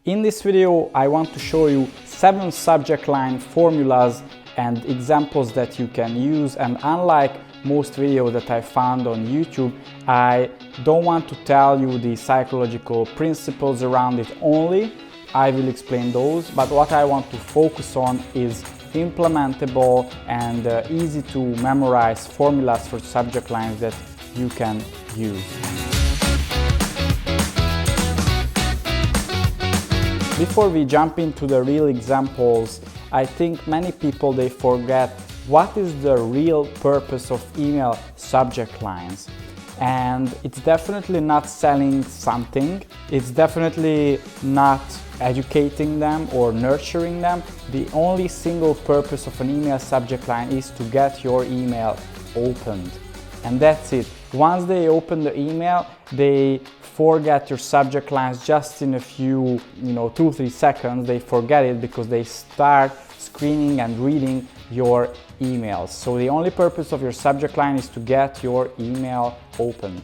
In this video, I want to show you 7 subject line formulas and examples that you can use, and unlike most videos that I found on YouTube, I don't want to tell you the psychological principles around it only. I will explain those, but what I want to focus on is implementable and easy to memorize formulas for subject lines that you can use. Before we jump into the real examples, I think many people they forget what is the real purpose of email subject lines. And it's definitely not selling something, it's definitely not educating them or nurturing them. The only single purpose of an email subject line is to get your email opened. And that's it. Once they open the email, they forget your subject lines just in a few, 2-3 seconds. They forget it because they start screening and reading your emails. So the only purpose of your subject line is to get your email opened.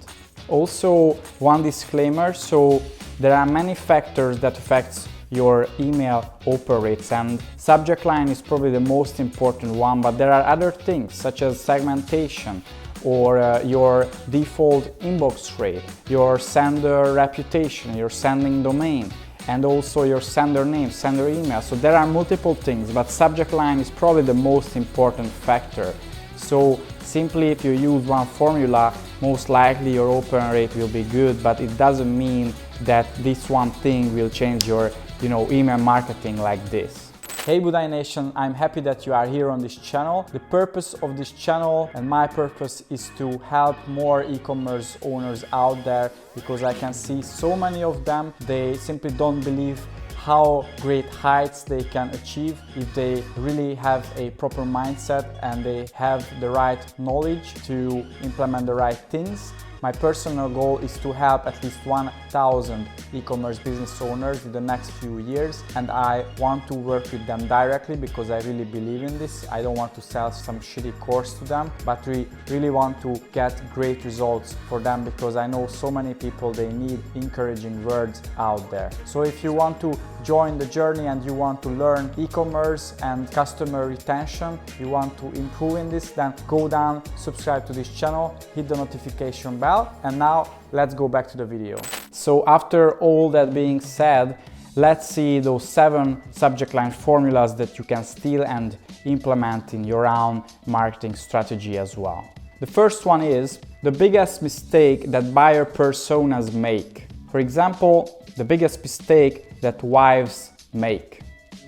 Also, one disclaimer, so there are many factors that affect your email open rates, and subject line is probably the most important one, but there are other things such as segmentation, or your default inbox rate, your sender reputation, your sending domain, and also your sender name, sender email. So there are multiple things, but subject line is probably the most important factor. So simply if you use one formula, most likely your open rate will be good, but it doesn't mean that this one thing will change your email marketing like this. Hey Budai Nation, I'm happy that you are here on this channel. The purpose of this channel and my purpose is to help more e-commerce owners out there, because I can see so many of them, they simply don't believe how great heights they can achieve if they really have a proper mindset and they have the right knowledge to implement the right things. My personal goal is to help at least 1,000 e-commerce business owners in the next few years, and I want to work with them directly because I really believe in this. I don't want to sell some shitty course to them, but we really want to get great results for them, because I know so many people, they need encouraging words out there. So if you want to join the journey and you want to learn e-commerce and customer retention, you want to improve in this, then go down, subscribe to this channel, hit the notification bell. And now let's go back to the video. So after all that being said, let's see those 7 subject line formulas that you can steal and implement in your own marketing strategy as well. The first one is the biggest mistake that buyer personas make. For example, the biggest mistake that wives make.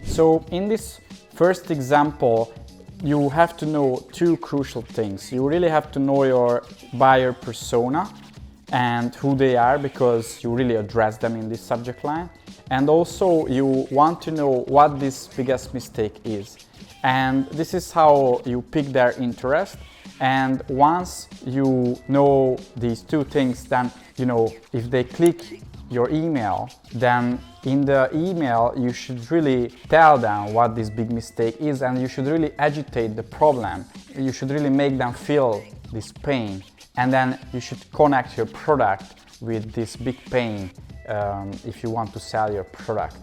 So in this first example, you have to know 2 crucial things. You really have to know your buyer persona and who they are, because you really address them in this subject line. And also you want to know what this biggest mistake is. And this is how you pick their interest. And once you know these 2 things, then if they click your email, then in the email you should really tell them what this big mistake is, and you should really agitate the problem. You should really make them feel this pain, and then you should connect your product with this big pain if you want to sell your product.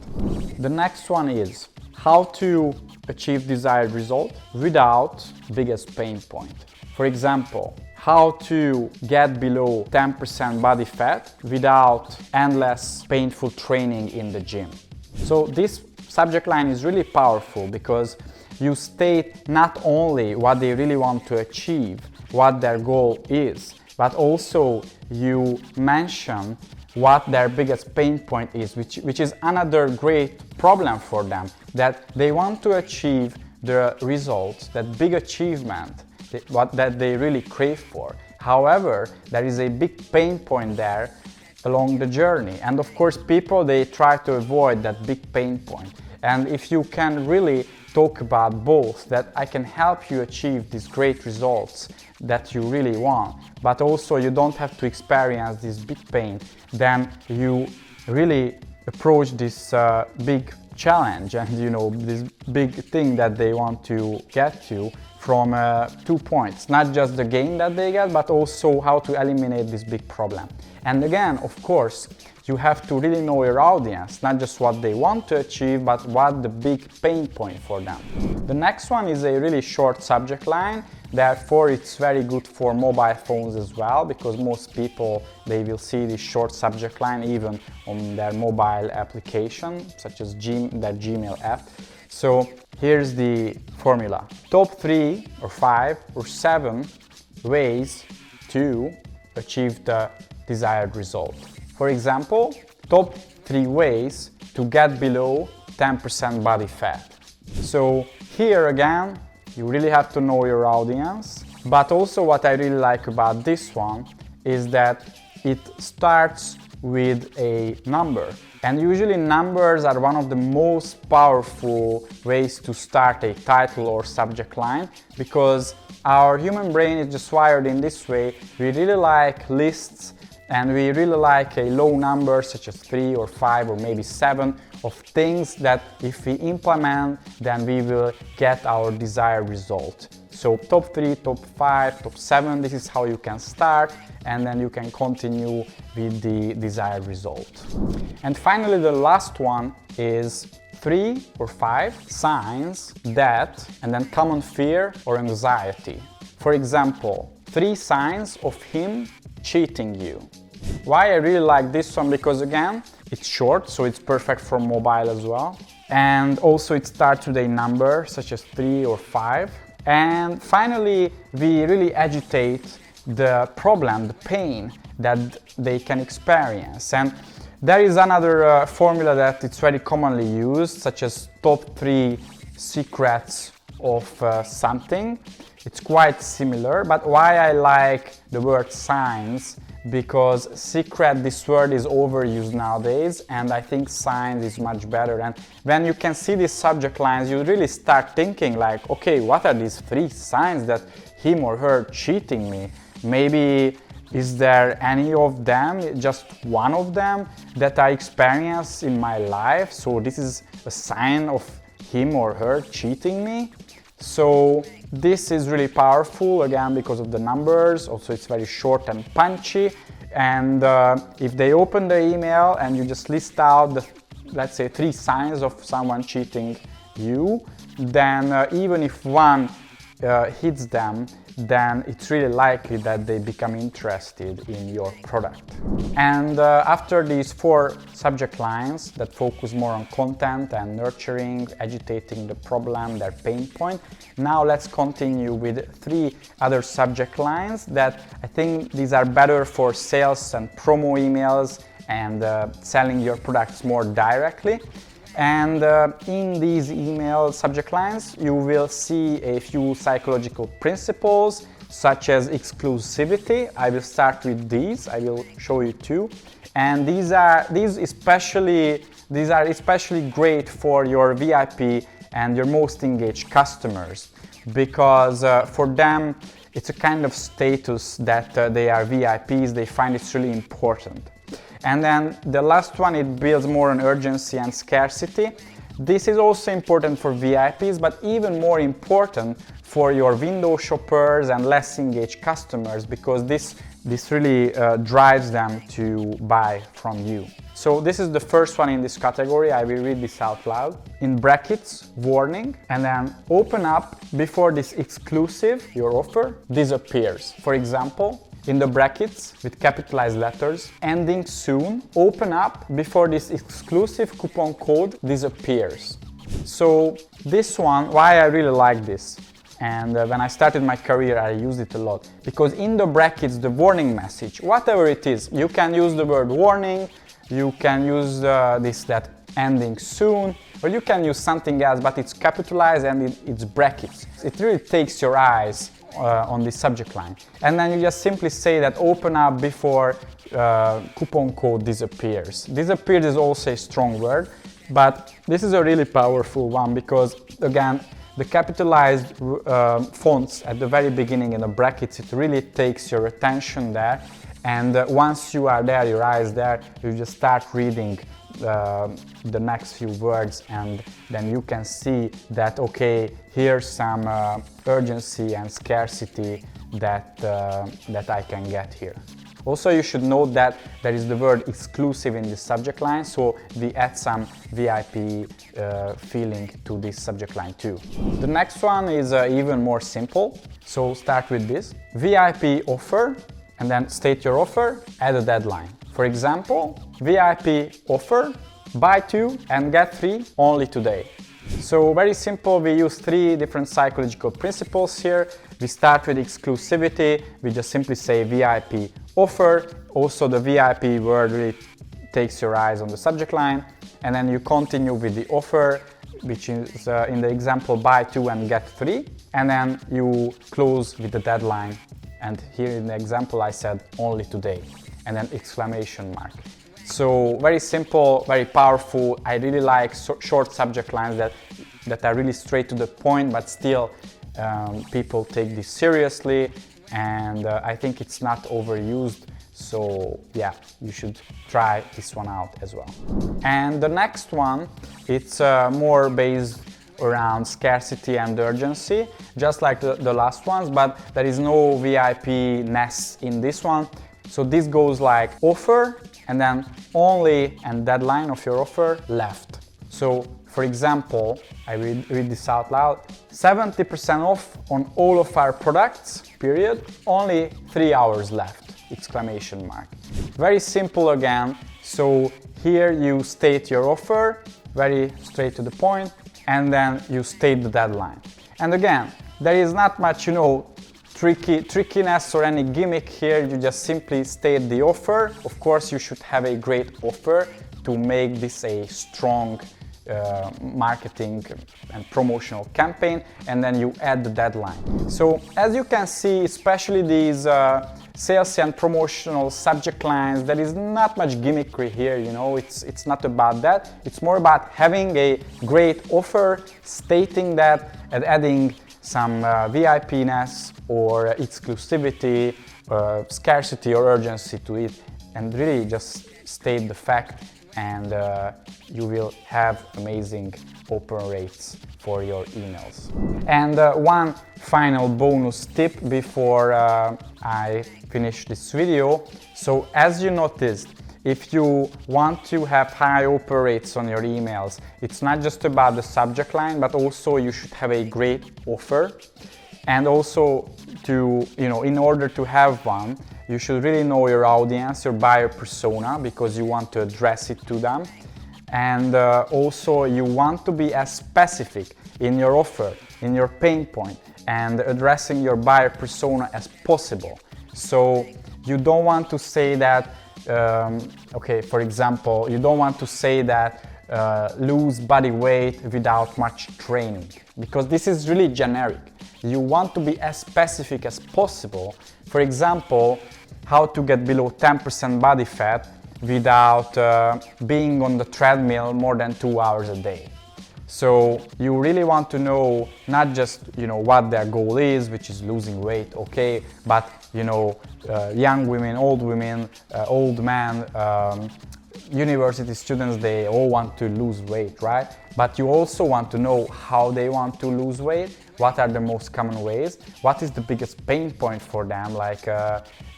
The next one is how to achieve desired result without biggest pain point. For example, how to get below 10% body fat without endless painful training in the gym. So this subject line is really powerful because you state not only what they really want to achieve, what their goal is, but also you mention what their biggest pain point is, which is another great problem for them, that they want to achieve the results, that big achievement, that they really crave for. However, there is a big pain point there along the journey. And of course, people, they try to avoid that big pain point. And if you can really talk about both, that I can help you achieve these great results that you really want, but also you don't have to experience this big pain, then you really approach this big challenge and this big thing that they want to get to from 2 points, not just the gain that they get, but also how to eliminate this big problem. And again, of course, you have to really know your audience, not just what they want to achieve, but what the big pain point for them. The next one is a really short subject line. Therefore, it's very good for mobile phones as well, because most people, they will see this short subject line even on their mobile application, such as their Gmail app. So here's the formula. Top 3 or 5 or 7 ways to achieve the desired result. For example, top 3 ways to get below 10% body fat. So here again, you really have to know your audience, but also what I really like about this one is that it starts with a number. And usually numbers are one of the most powerful ways to start a title or subject line, because our human brain is just wired in this way. We really like lists, and we really like a low number such as 3 or 5 or maybe 7 of things that if we implement, then we will get our desired result. So top 3, top 5, top 7, this is how you can start, and then you can continue with the desired result. And finally, the last one is 3 or 5 signs that, and then common fear or anxiety. For example, 3 signs of him cheating you. Why I really like this one? Because again, it's short, so it's perfect for mobile as well. And also it starts with a number such as 3 or 5. And finally, we really agitate the problem, the pain that they can experience. And there is another formula that it's very commonly used, such as top 3 secrets of something. It's quite similar, but why I like the word signs, because secret, this word is overused nowadays, and I think signs is much better. And when you can see these subject lines, you really start thinking like, okay, what are these 3 signs that him or her cheating me? Maybe is there any of them, just one of them that I experience in my life? So this is a sign of him or her cheating me. So this is really powerful, again, because of the numbers. Also, it's very short and punchy. And if they open the email and you just list out the, let's say, 3 signs of someone cheating you, then even if one hits them, then it's really likely that they become interested in your product. And after these 4 subject lines that focus more on content and nurturing, agitating the problem, their pain point, now let's continue with 3 other subject lines that I think these are better for sales and promo emails and selling your products more directly. And in these email subject lines, you will see a few psychological principles, such as exclusivity. I will start with these. I will show you 2. And these are especially great for your VIP and your most engaged customers, because for them it's a kind of status that they are VIPs. They find it's really important. And then the last one, it builds more on urgency and scarcity. This is also important for VIPs, but even more important for your window shoppers and less engaged customers, because this really drives them to buy from you. So this is the first one in this category. I will read this out loud. In brackets, warning, and then open up before this exclusive, your offer, disappears. For example, in the brackets with capitalized letters, ending soon, open up before this exclusive coupon code disappears. So this one, why I really like this, and when I started my career I used it a lot, because in the brackets, the warning message, whatever it is, you can use the word warning, you can use that ending soon, or you can use something else, but it's capitalized and it's brackets. It really takes your eyes on the subject line. And then you just simply say that open up before coupon code disappears. Disappears is also a strong word, but this is a really powerful one, because again, the capitalized fonts at the very beginning in the brackets, it really takes your attention there. And once you are there, your eyes there, you just start reading the next few words, and then you can see that, okay, here's some urgency and scarcity that I can get here. Also, you should note that there is the word exclusive in the subject line, so we add some VIP feeling to this subject line too. The next one is even more simple. So start with this: VIP offer, and then state your offer, add a deadline. For example, VIP offer, buy 2 and get 3 only today. So very simple, we use 3 different psychological principles here. We start with exclusivity, we just simply say VIP offer. Also the VIP word really takes your eyes on the subject line. And then you continue with the offer, which is in the example buy 2 and get 3. And then you close with the deadline. And here in the example I said only today. And then exclamation mark. So very simple, very powerful. I really like short subject lines that are really straight to the point, but still people take this seriously, and I think it's not overused. So yeah, you should try this one out as well. And the next one, it's more based around scarcity and urgency, just like the last ones, but there is no VIP-ness in this one. So this goes like offer, and then only and deadline of your offer left. So for example, I read this out loud: 70% off on all of our products, period, only 3 hours left, exclamation mark. Very simple again. So here you state your offer, very straight to the point, and then you state the deadline. And again, there is not much, trickiness or any gimmick here. You just simply state the offer. Of course, you should have a great offer to make this a strong marketing and promotional campaign, and then you add the deadline. So as you can see, especially these sales and promotional subject lines, there is not much gimmickry here, it's not about that. It's more about having a great offer, stating that, and adding some VIP-ness or exclusivity, scarcity or urgency to it, and really just state the fact, and you will have amazing open rates for your emails. And one final bonus tip before I finish this video. So as you noticed, if you want to have high open rates on your emails, it's not just about the subject line, but also you should have a great offer. And also in order to have one, you should really know your audience, your buyer persona, because you want to address it to them. And also you want to be as specific in your offer, in your pain point, and addressing your buyer persona as possible. So you don't want to say that, for example, you don't want to say that lose body weight without much training, because this is really generic. You want to be as specific as possible. For example, how to get below 10% body fat without being on the treadmill more than 2 hours a day. So you really want to know not just what their goal is, which is losing weight, okay, but young women, old men, university students, they all want to lose weight, right? But you also want to know how they want to lose weight, what are the most common ways, what is the biggest pain point for them, like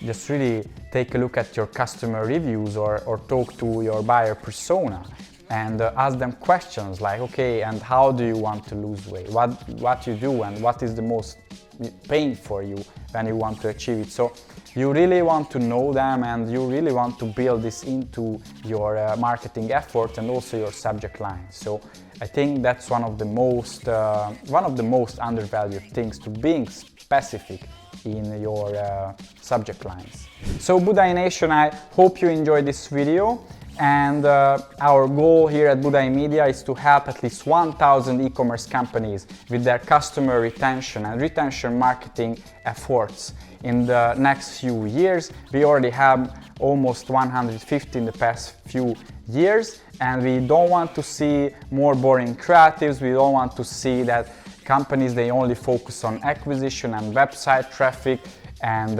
just really take a look at your customer reviews or talk to your buyer persona and ask them questions like, okay, and how do you want to lose weight, what you do, and what is the most pain for you when you want to achieve it. So you really want to know them, and you really want to build this into your marketing effort and also your subject line. So I think that's one of the most undervalued things, to being specific in your subject lines. So Budai Nation, I hope you enjoyed this video. And our goal here at Budai Media is to help at least 1,000 e-commerce companies with their customer retention and retention marketing efforts in the next few years. We already have almost 150 in the past few years, and we don't want to see more boring creatives. We don't want to see that companies, they only focus on acquisition and website traffic and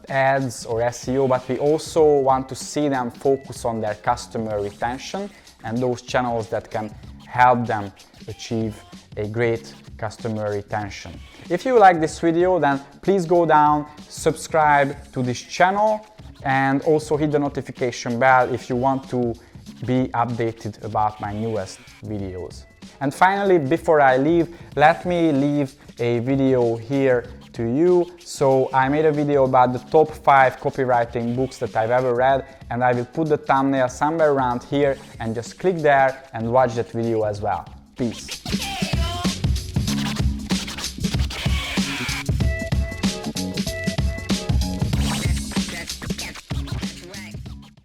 ads or SEO, but we also want to see them focus on their customer retention and those channels that can help them achieve a great customer retention. If you like this video, then please go down, subscribe to this channel, and also hit the notification bell if you want to be updated about my newest videos. And finally, before I leave, let me leave a video here to you. So I made a video about the top 5 copywriting books that I've ever read, and I will put the thumbnail somewhere around here, and just click there and watch that video as well. Peace.